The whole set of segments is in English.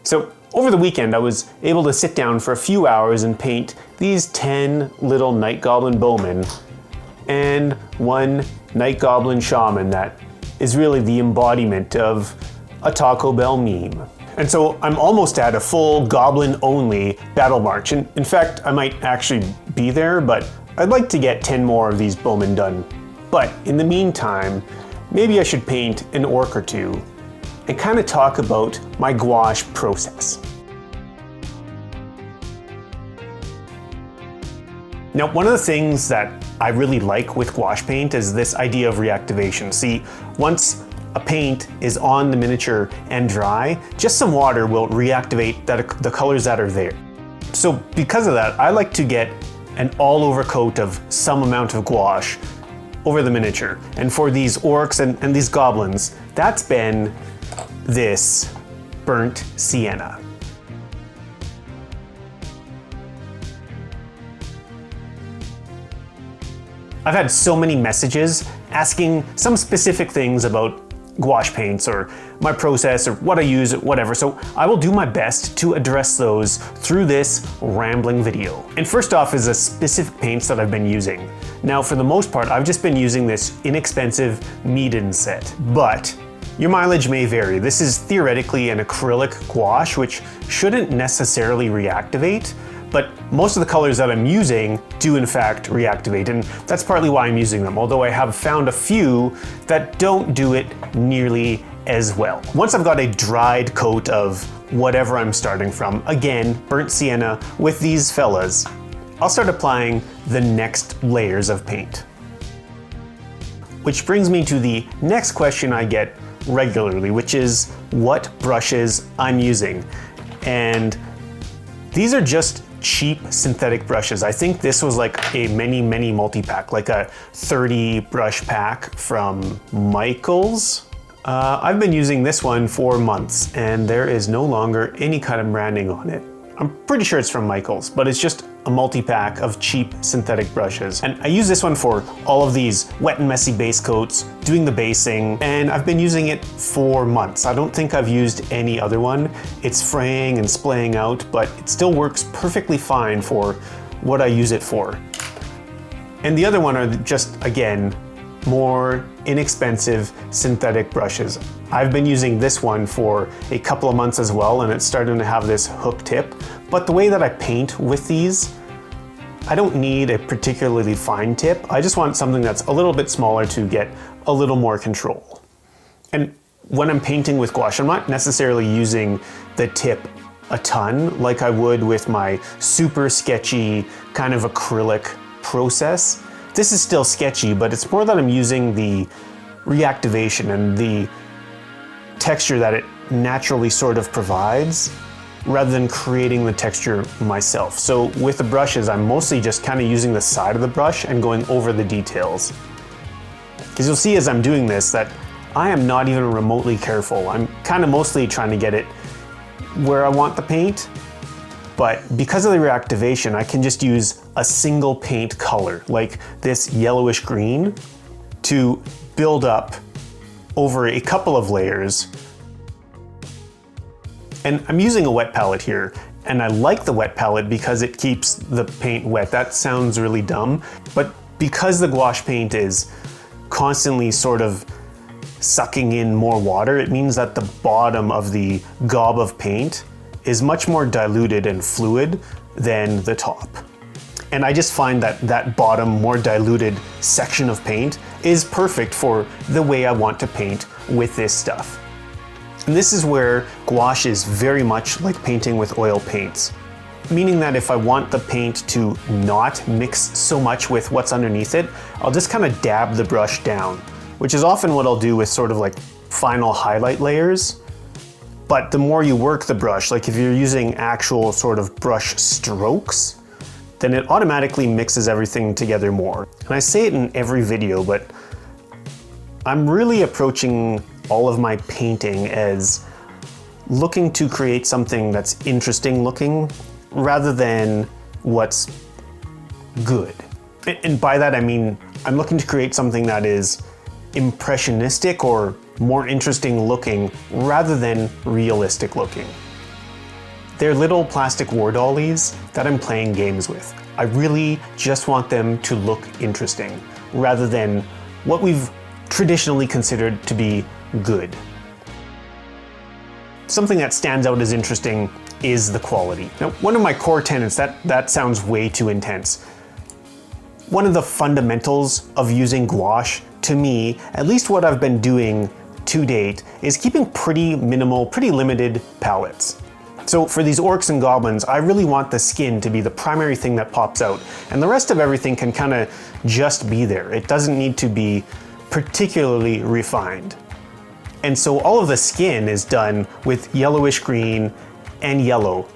So over the weekend, I was able to sit down for a few hours and paint these 10 little Night Goblin bowmen and one Night Goblin shaman that is really the embodiment of a Taco Bell meme. And so I'm almost at a full goblin-only battle march. And in fact, I might actually be there, but I'd like to get 10 more of these bowmen done. But in the meantime, maybe I should paint an orc or two and kind of talk about my gouache process. Now, one of the things that I really like with gouache paint is this idea of reactivation. See, once a paint is on the miniature and dry, just some water will reactivate the colors that are there. So because of that, I like to get an all-over coat of some amount of gouache over the miniature. And for these orcs and these goblins, that's been this burnt sienna. I've had so many messages asking some specific things about gouache paints or my process or what I use, whatever. So I will do my best to address those through this rambling video. And first off is the specific paints that I've been using. Now, for the most part, I've just been using this inexpensive Meaden set, but your mileage may vary. This is theoretically an acrylic gouache, which shouldn't necessarily reactivate, but most of the colors that I'm using do in fact reactivate, and that's partly why I'm using them, although I have found a few that don't do it nearly as well. Once I've got a dried coat of whatever I'm starting from, again, burnt sienna with these fellas, I'll start applying the next layers of paint. Which brings me to the next question I get regularly, which is what brushes I'm using. And these are just cheap synthetic brushes. I think this was like a many multi-pack, like a 30 brush pack from Michaels. I've been using this one for months and there is no longer any kind of branding on it. I'm pretty sure it's from Michaels, but it's just a multi-pack of cheap synthetic brushes. And I use this one for all of these wet and messy base coats, doing the basing, and I've been using it for months. I don't think I've used any other one. It's fraying and splaying out, but it still works perfectly fine for what I use it for. And the other one are just, again, more inexpensive synthetic brushes. I've been using this one for a couple of months as well, and it's starting to have this hook tip. But the way that I paint with these, I don't need a particularly fine tip. I just want something that's a little bit smaller to get a little more control. And when I'm painting with gouache, I'm not necessarily using the tip a ton like I would with my super sketchy kind of acrylic process. This is still sketchy, but it's more that I'm using the reactivation and the texture that it naturally sort of provides rather than creating the texture myself. So with the brushes, I'm mostly just kind of using the side of the brush and going over the details. Because you'll see as I'm doing this that I am not even remotely careful. I'm kind of mostly trying to get it where I want the paint. But because of the reactivation, I can just use a single paint color, like this yellowish green, to build up over a couple of layers. And I'm using a wet palette here, and I like the wet palette because it keeps the paint wet. That sounds really dumb, but because the gouache paint is constantly sort of sucking in more water, it means that the bottom of the gob of paint is much more diluted and fluid than the top. And I just find that that bottom, more diluted section of paint is perfect for the way I want to paint with this stuff. And this is where gouache is very much like painting with oil paints, meaning that if I want the paint to not mix so much with what's underneath it, I'll just kind of dab the brush down, which is often what I'll do with sort of like final highlight layers. But the more you work the brush, like if you're using actual sort of brush strokes, then it automatically mixes everything together more. And I say it in every video, but I'm really approaching all of my painting as looking to create something that's interesting looking rather than what's good. And by that I mean I'm looking to create something that is impressionistic or more interesting looking rather than realistic looking. They're little plastic war dollies that I'm playing games with. I really just want them to look interesting, rather than what we've traditionally considered to be good. Something that stands out as interesting is the quality. Now, one of my core tenets, that sounds way too intense. One of the fundamentals of using gouache, to me, at least what I've been doing to date, is keeping pretty minimal, pretty limited palettes. So for these orcs and goblins, I really want the skin to be the primary thing that pops out, and the rest of everything can kind of just be there. It doesn't need to be particularly refined. And so all of the skin is done with yellowish green and yellow.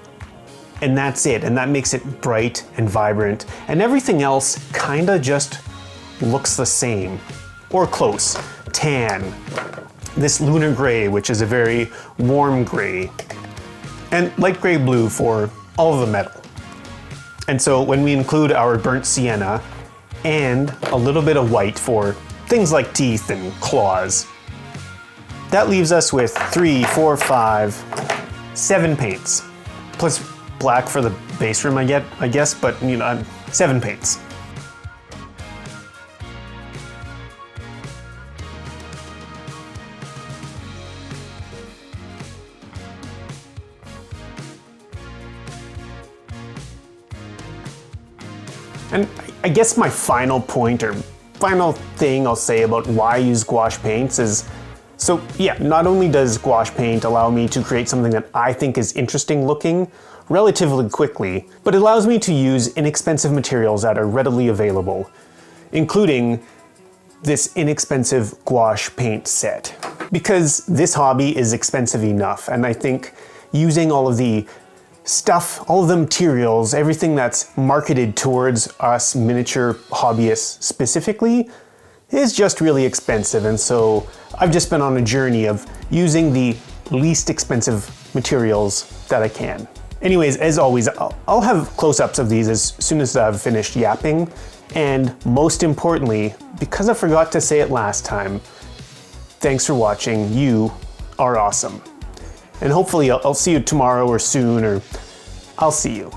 And that's it, and that makes it bright and vibrant, and everything else kinda just looks the same, or close. Tan, this lunar gray, which is a very warm gray, and light gray blue for all of the metal. And so when we include our burnt sienna and a little bit of white for things like teeth and claws, that leaves us with 3, 4, 5, 7 paints, plus black for the base room I guess, but 7 paints. And I guess my final point, or final thing I'll say about why I use gouache paints is, so yeah, not only does gouache paint allow me to create something that I think is interesting looking relatively quickly, but it allows me to use inexpensive materials that are readily available, including this inexpensive gouache paint set. Because this hobby is expensive enough, and I think using all of the stuff, all of the materials, everything that's marketed towards us miniature hobbyists specifically, is just really expensive. And so I've just been on a journey of using the least expensive materials that I can. Anyways, as always, I'll have close-ups of these as soon as I've finished yapping. And most importantly, because I forgot to say it last time, thanks for watching. You are awesome. And hopefully I'll see you tomorrow or soon, or I'll see you.